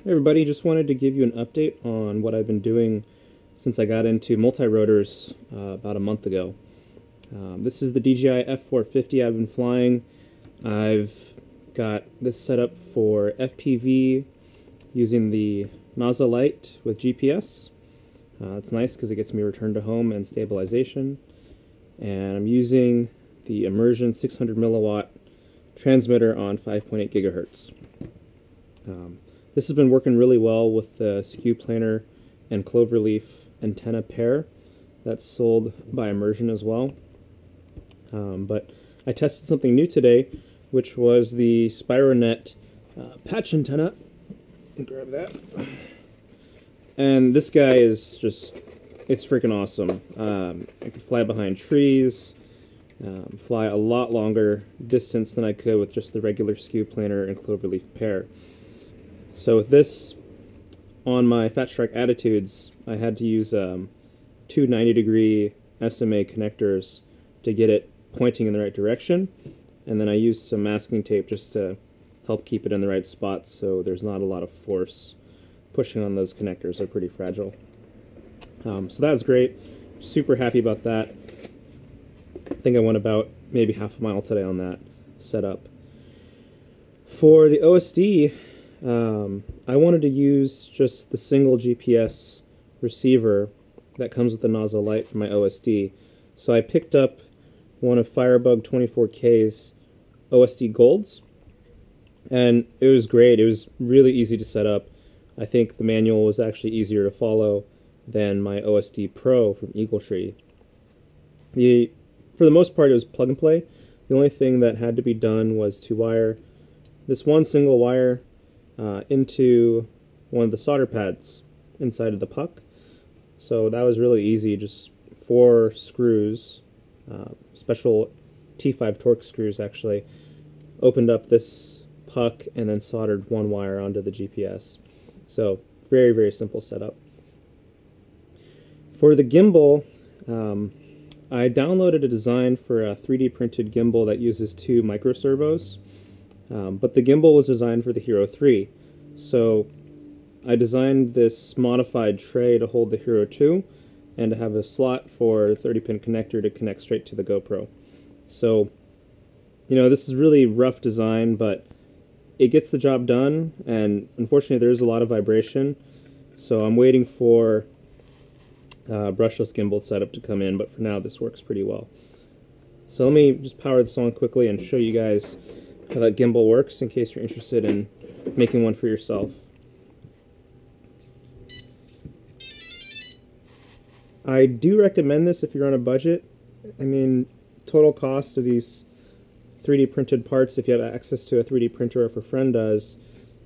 Hey everybody, just wanted to give you an update on what I've been doing since I got into multi-rotors about a month ago. This is the DJI F450 I've been flying. I've got this set up for FPV using the NASA Lite with GPS. It's nice because it gets me return to home and stabilization. And I'm using the Immersion 600 milliwatt transmitter on 5.8 gigahertz. This has been working really well with the skew planar and cloverleaf antenna pair that's sold by Immersion as well. But I tested something new today, which was the SpiroNet patch antenna. Grab that. And this guy is just, it's freaking awesome. I can fly behind trees, fly a lot longer distance than I could with just the regular skew planar and cloverleaf pair. So with this, on my Fat Shark Attitudes, I had to use two 90-degree SMA connectors to get it pointing in the right direction, and then I used some masking tape just to help keep it in the right spot so there's not a lot of force pushing on those connectors. They're pretty fragile. So that was great. Super happy about that. I think I went about maybe half a mile today on that setup. For the OSD, I wanted to use just the single GPS receiver that comes with the NASA Lite for my OSD. So I picked up one of Firebug 24K's OSD Golds, and it was great. It was really easy to set up. I think the manual was actually easier to follow than my OSD Pro from Eagletree. For the most part, it was plug and play. The only thing that had to be done was to wire this one single wire into one of the solder pads inside of the puck. So that was really easy, just 4 screws, special T5 Torx screws actually, opened up this puck and then soldered one wire onto the GPS. So very, very simple setup. For the gimbal, I downloaded a design for a 3D printed gimbal that uses 2 microservos. But the gimbal was designed for the Hero 3, so I designed this modified tray to hold the Hero 2 and to have a slot for a 30-pin connector to connect straight to the GoPro. So, you know, this is really rough design, but it gets the job done, and unfortunately there is a lot of vibration, so I'm waiting for brushless gimbal setup to come in, but for now this works pretty well. So let me just power this on quickly and show you guys how that gimbal works in case you're interested in making one for yourself. I do recommend this if you're on a budget. I mean, total cost of these 3D printed parts, if you have access to a 3D printer or if a friend does,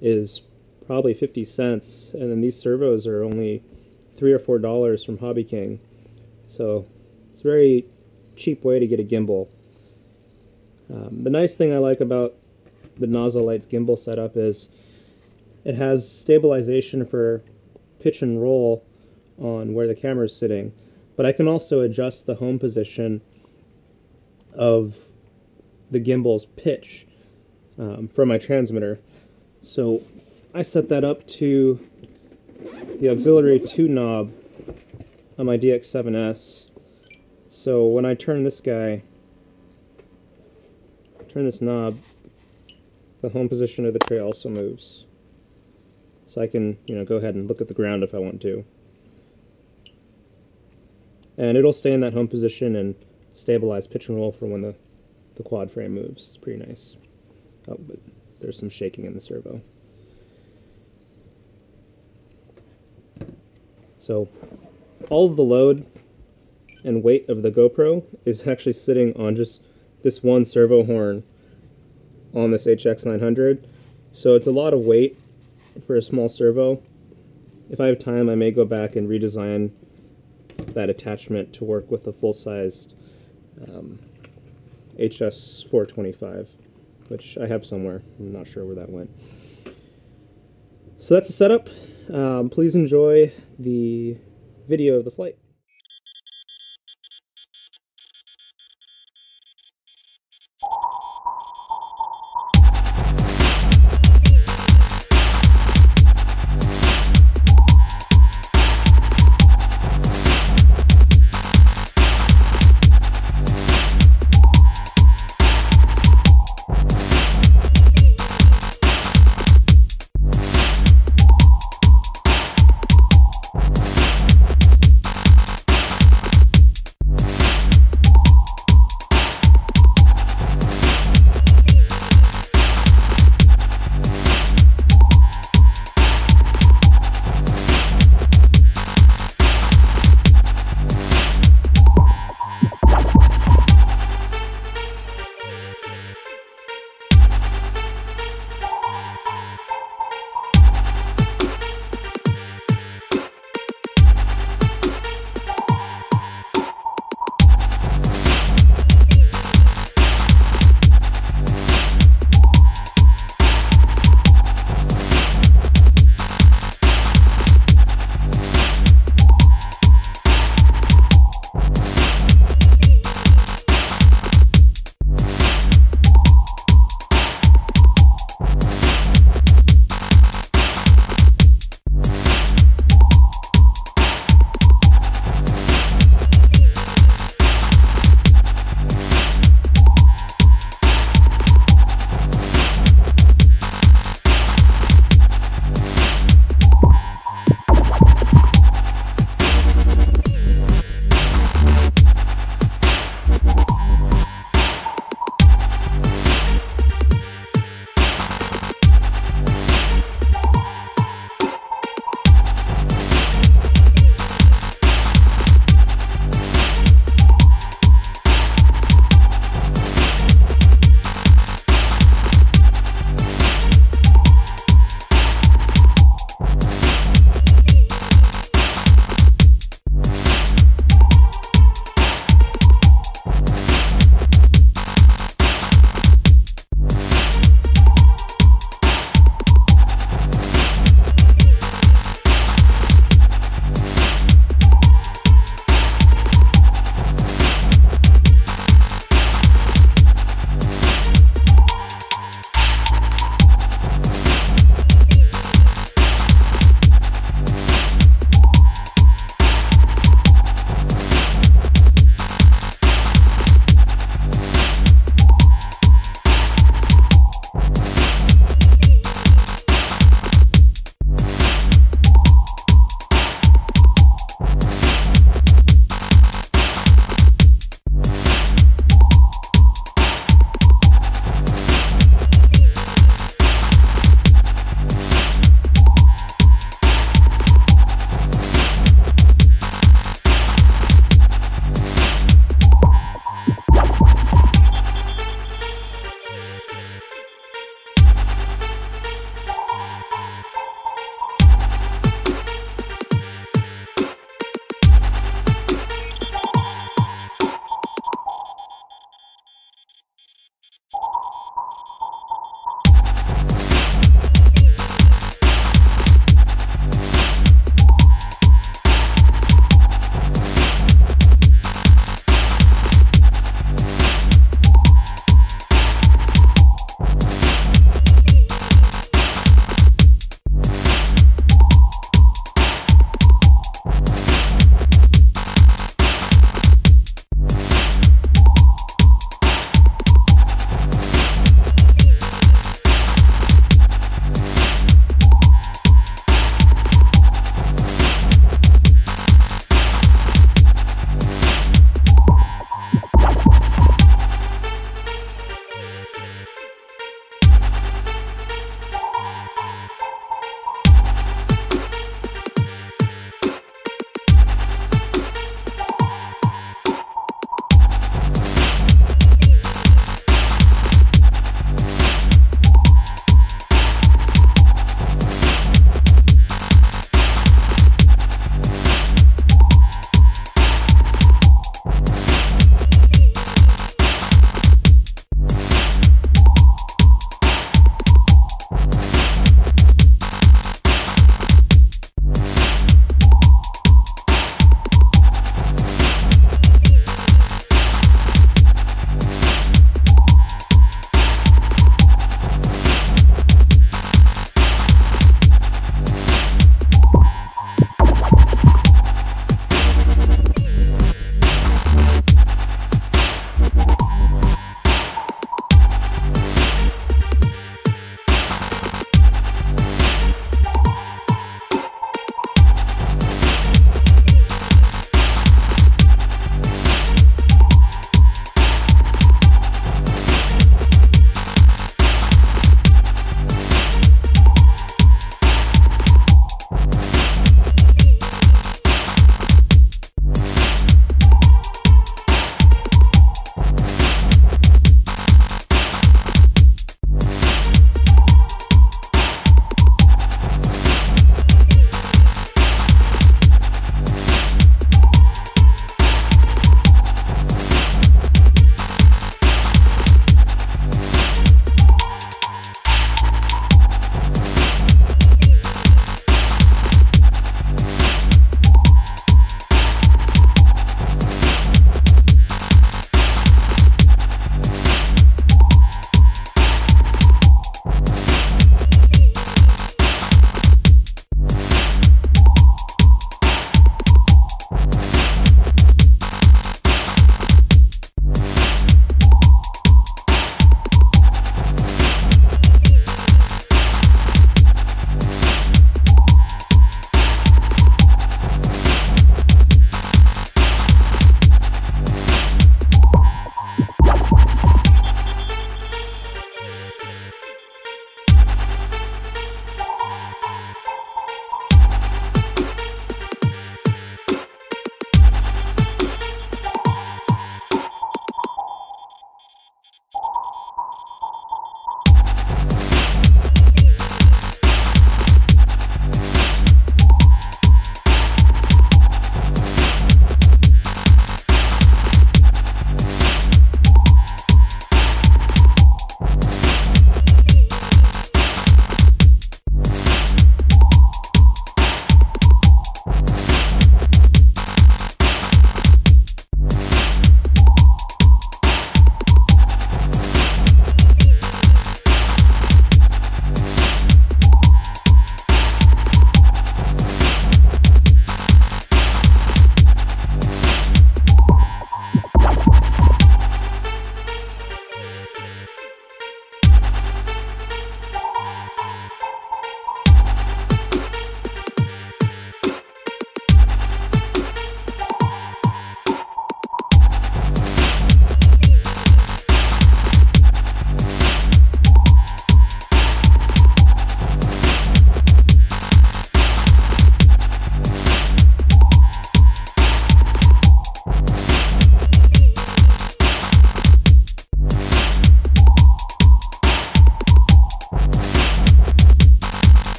is probably 50 cents, and then these servos are only $3 or $4 from Hobby King. So it's a very cheap way to get a gimbal. The nice thing I like about the NASA Lite's gimbal setup is it has stabilization for pitch and roll on where the camera is sitting, but I can also adjust the home position of the gimbal's pitch from my transmitter. So I set that up to the auxiliary 2 knob on my DX7S. So when I turn this knob, the home position of the tray also moves. So I can, you know, go ahead and look at the ground if I want to. And it'll stay in that home position and stabilize pitch and roll for when the quad frame moves. It's pretty nice. Oh, but there's some shaking in the servo. So all of the load and weight of the GoPro is actually sitting on just this one servo horn on this HX900, so it's a lot of weight for a small servo. If I have time, I may go back and redesign that attachment to work with a full-sized HS425, which I have somewhere. I'm not sure where that went. So that's the setup. Please enjoy the video of the flight.